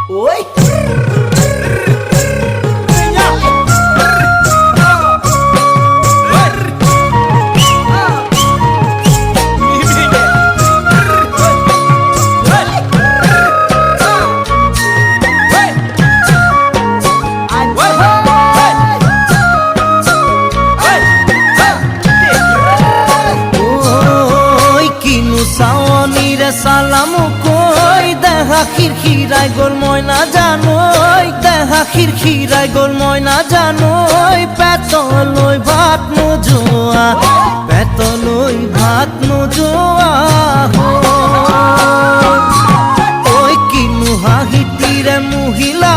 ওই সালামু কই দেখা খিরখিরাই গোল ময়না জানোই দেখা খিরখিরাই গোল ময়না জানোই পেতলই ভাত নোজোয়া পেতলই ভাত নোজোয়া ওই কিনু হাহিতিরে মহিলা